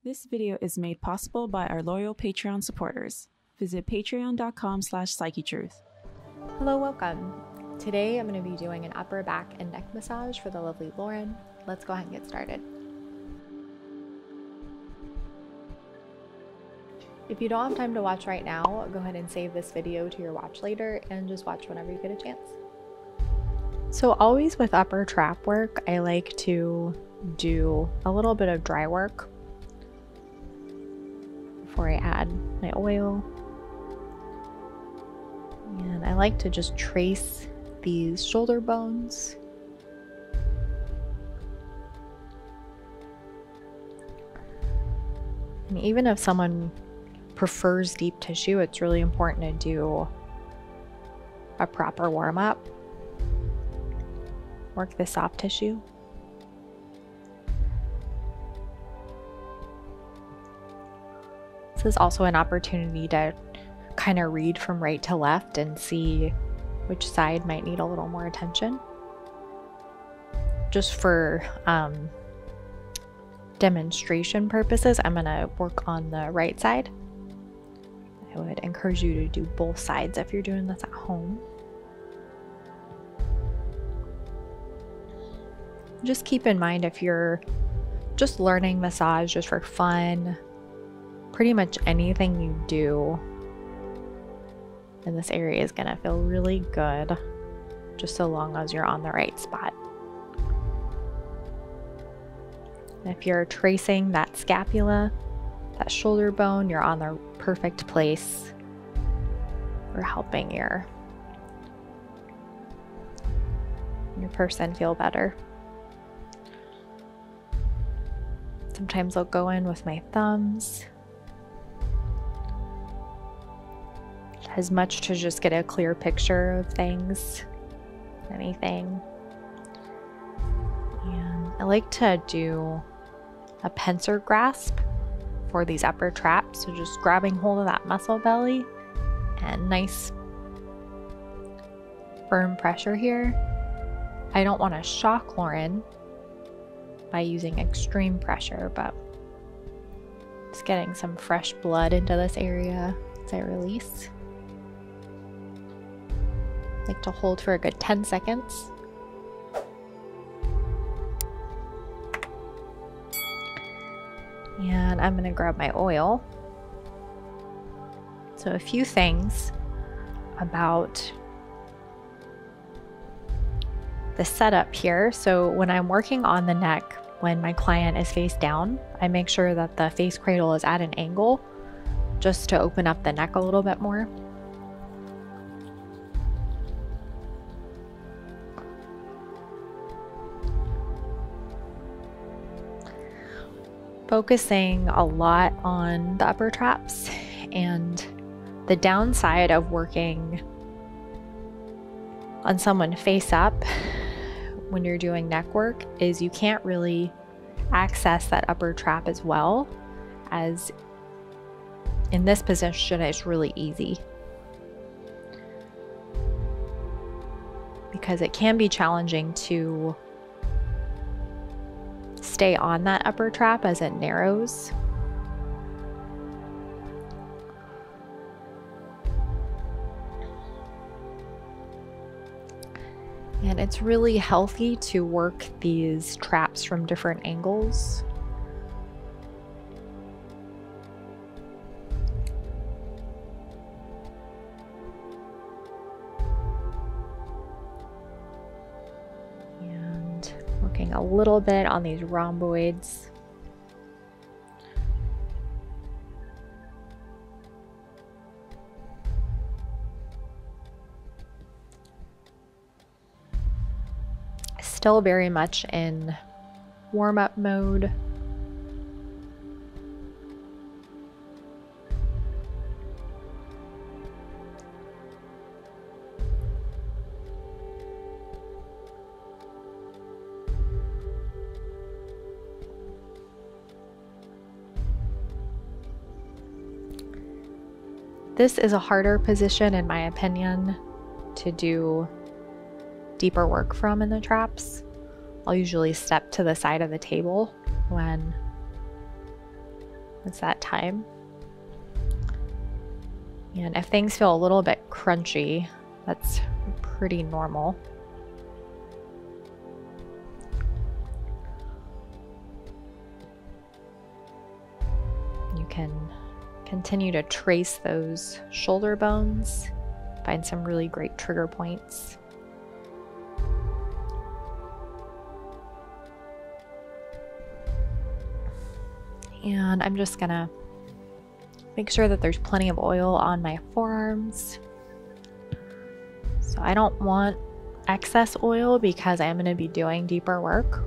This video is made possible by our loyal Patreon supporters. Visit patreon.com/PsycheTruth. Hello, welcome. Today I'm going to be doing an upper back and neck massage for the lovely Lauren. Let's go ahead and get started. If you don't have time to watch right now, go ahead and save this video to your watch later and just watch whenever you get a chance. So always with upper trap work, I like to do a little bit of dry work before I add my oil. And I like to just trace these shoulder bones. And even if someone prefers deep tissue, it's really important to do a proper warm-up. Work the soft tissue. This is also an opportunity to kind of read from right to left and see which side might need a little more attention. Just for demonstration purposes, I'm going to work on the right side. I would encourage you to do both sides if you're doing this at home. Just keep in mind, if you're just learning massage just for fun, pretty much anything you do in this area is going to feel really good, just so long as you're on the right spot. And if you're tracing that scapula, that shoulder bone, you're on the perfect place for helping your person feel better. Sometimes I'll go in with my thumbs, as much to just get a clear picture of things, anything. And I like to do a pincer grasp for these upper traps, so just grabbing hold of that muscle belly and nice firm pressure here. I don't want to shock Lauren by using extreme pressure, but just getting some fresh blood into this area as I release. I like to hold for a good 10 seconds. And I'm going to grab my oil. So a few things about the setup here. So when I'm working on the neck, when my client is face down, I make sure that the face cradle is at an angle just to open up the neck a little bit more. Focusing a lot on the upper traps, and the downside of working on someone face up when you're doing neck work is you can't really access that upper trap as well as in this position. It's really easy because it can be challenging to stay on that upper trap as it narrows. And it's really healthy to work these traps from different angles. And working a little bit on these rhomboids. Still very much in warm-up mode. This is a harder position, in my opinion, to do deeper work from in the traps. I'll usually step to the side of the table when it's that time. And if things feel a little bit crunchy, that's pretty normal. You can continue to trace those shoulder bones, find some really great trigger points. And I'm just gonna make sure that there's plenty of oil on my forearms. So I don't want excess oil because I'm gonna be doing deeper work.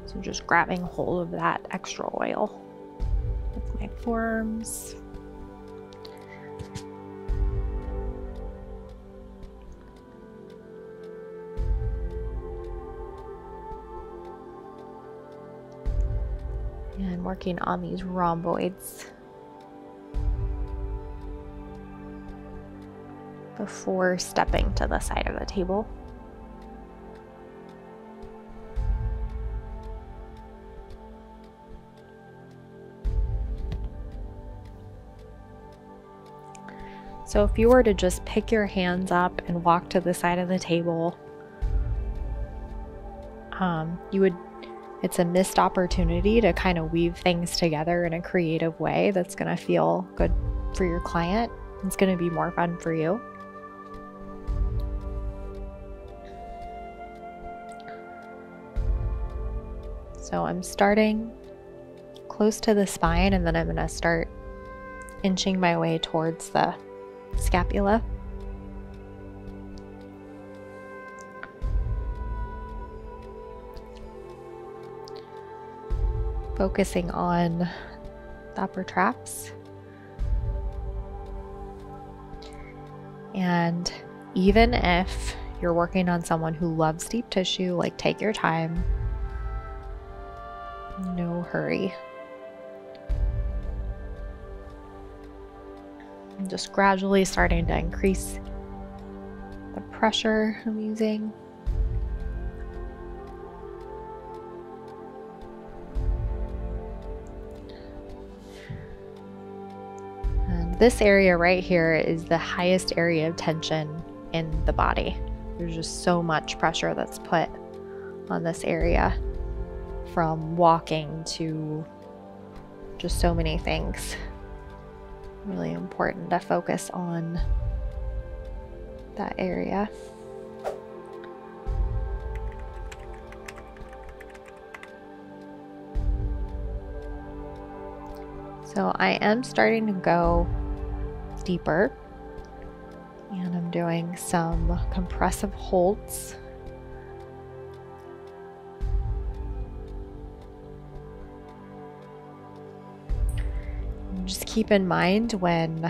So just grabbing hold of that extra oil with my forearms. And working on these rhomboids before stepping to the side of the table. So if you were to just pick your hands up and walk to the side of the table, it's a missed opportunity to kind of weave things together in a creative way that's going to feel good for your client. It's going to be more fun for you. So I'm starting close to the spine, and then I'm going to start inching my way towards the scapula. Focusing on the upper traps. And even if you're working on someone who loves deep tissue, like, take your time. No hurry. I'm just gradually starting to increase the pressure I'm using. And this area right here is the highest area of tension in the body. There's just so much pressure that's put on this area, from walking to just so many things. Really important to focus on that area. So I am starting to go deeper, and I'm doing some compressive holds. Just keep in mind, when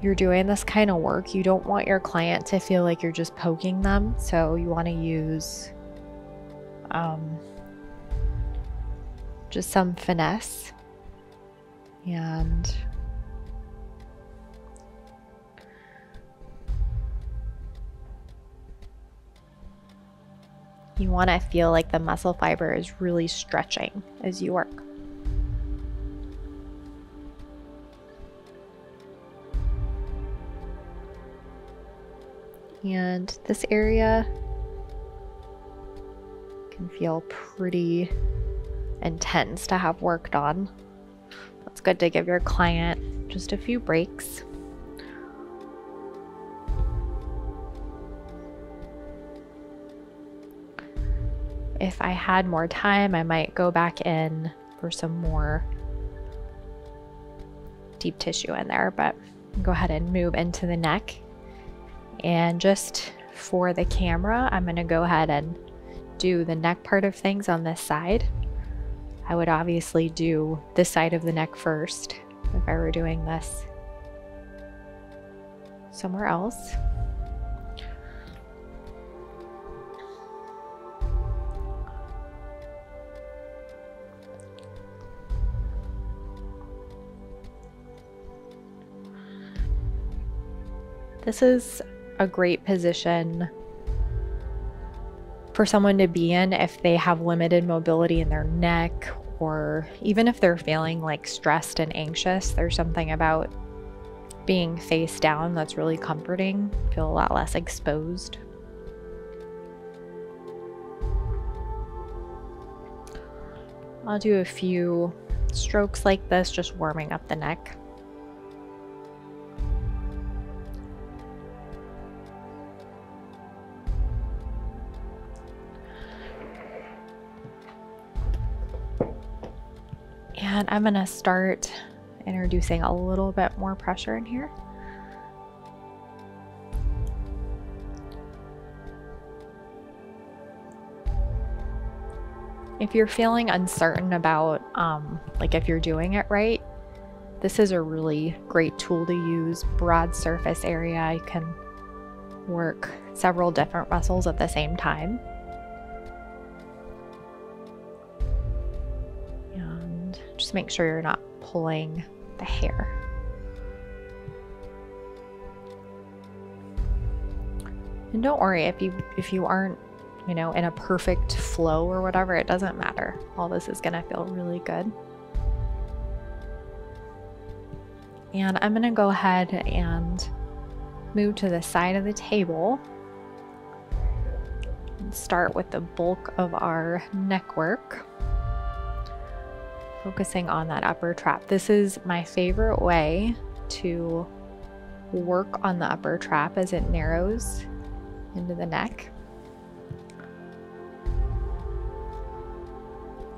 you're doing this kind of work, you don't want your client to feel like you're just poking them. So you want to use just some finesse, and you want to feel like the muscle fiber is really stretching as you work. And this area can feel pretty intense to have worked on. It's good to give your client just a few breaks. If I had more time, I might go back in for some more deep tissue in there, but go ahead and move into the neck. And just for the camera, I'm going to go ahead and do the neck part of things on this side. I would obviously do this side of the neck first if I were doing this somewhere else. This is a great position for someone to be in if they have limited mobility in their neck or even if they're feeling like stressed and anxious, there's something about being face down that's really comforting. Feel a lot less exposed. I'll do a few strokes like this, just warming up the neck. And I'm gonna start introducing a little bit more pressure in here. If you're feeling uncertain about like if you're doing it right, this is a really great tool to use. Broad surface area. You can work several different muscles at the same time. And just make sure you're not pulling the hair. And don't worry if you aren't, you know, in a perfect flow or whatever, it doesn't matter. All this is gonna feel really good. And I'm gonna go ahead and move to the side of the table and start with the bulk of our neck work, focusing on that upper trap. This is my favorite way to work on the upper trap as it narrows into the neck.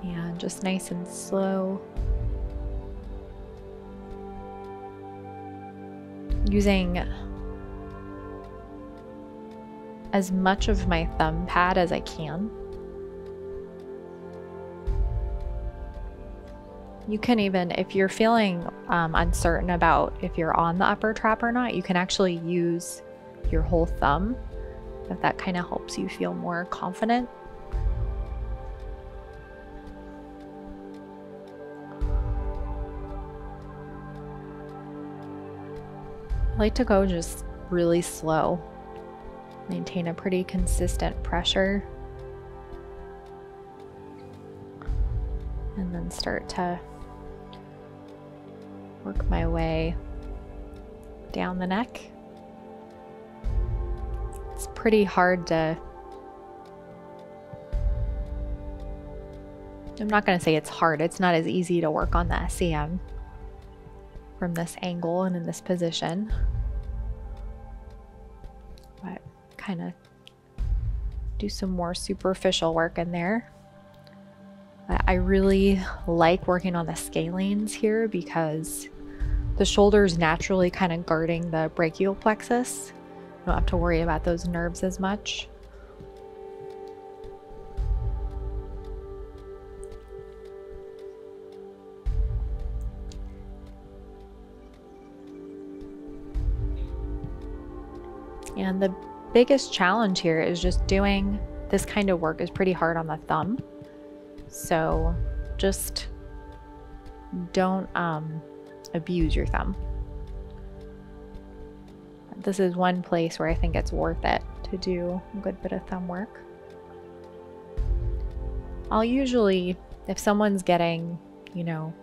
And just nice and slow. Using as much of my thumb pad as I can. You can even, if you're feeling uncertain about if you're on the upper trap or not, you can actually use your whole thumb if that kind of helps you feel more confident. I like to go just really slow. Maintain a pretty consistent pressure. And then start to work my way down the neck. It's pretty hard to, I'm not going to say it's hard, it's not as easy to work on the SEM from this angle and in this position, but kind of do some more superficial work in there. I really like working on the scalenes here because the shoulder's naturally kind of guarding the brachial plexus. You don't have to worry about those nerves as much. And the biggest challenge here is just doing this kind of work is pretty hard on the thumb. So just don't abuse your thumb. This is one place where I think it's worth it to do a good bit of thumb work. I'll usually, if someone's getting, you know,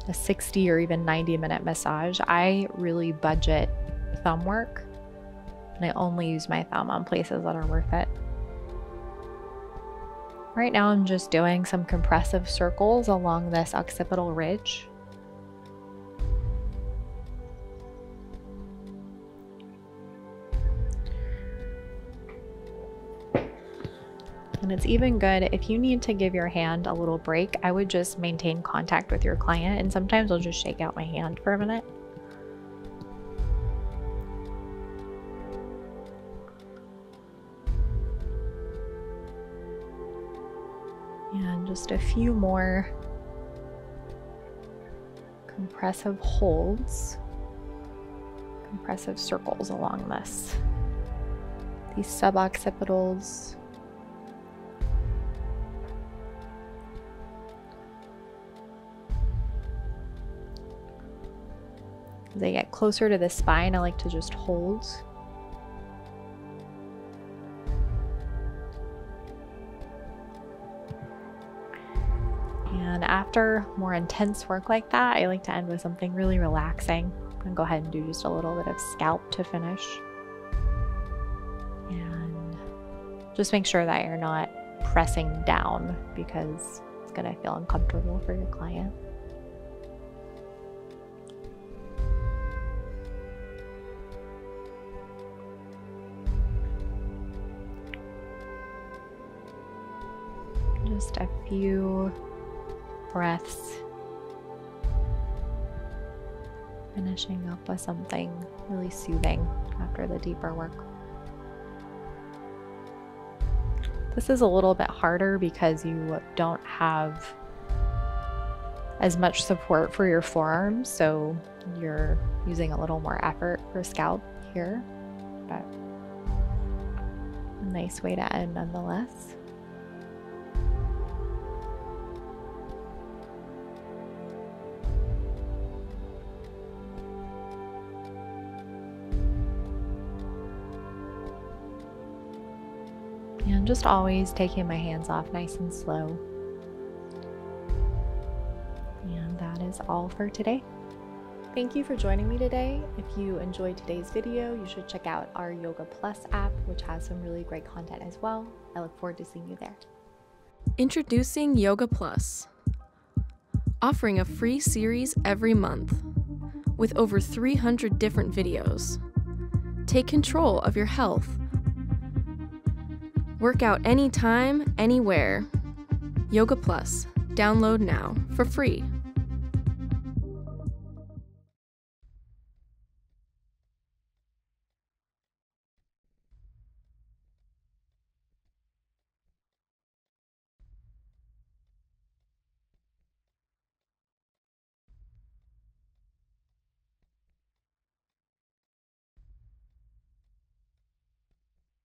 a 60 or even 90-minute massage, I really budget thumb work. And I only use my thumb on places that are worth it. Right now I'm just doing some compressive circles along this occipital ridge. And it's even good if you need to give your hand a little break. I would just maintain contact with your client, and sometimes I'll just shake out my hand for a minute. And just a few more compressive holds, compressive circles along these suboccipitals. As I get closer to the spine, I like to just hold. And after more intense work like that, I like to end with something really relaxing. I'm gonna go ahead and do just a little bit of scalp to finish. And just make sure that you're not pressing down because it's gonna feel uncomfortable for your client. Just a few breaths, finishing up with something really soothing after the deeper work. This is a little bit harder because you don't have as much support for your forearms, so you're using a little more effort for scalp here, but a nice way to end nonetheless. And just always taking my hands off nice and slow. And that is all for today. Thank you for joining me today. If you enjoyed today's video, you should check out our Yoga Plus app, which has some really great content as well. I look forward to seeing you there. Introducing Yoga Plus, offering a free series every month with over 300 different videos. Take control of your health. Work out anytime, anywhere. Yoga Plus. Download now for free.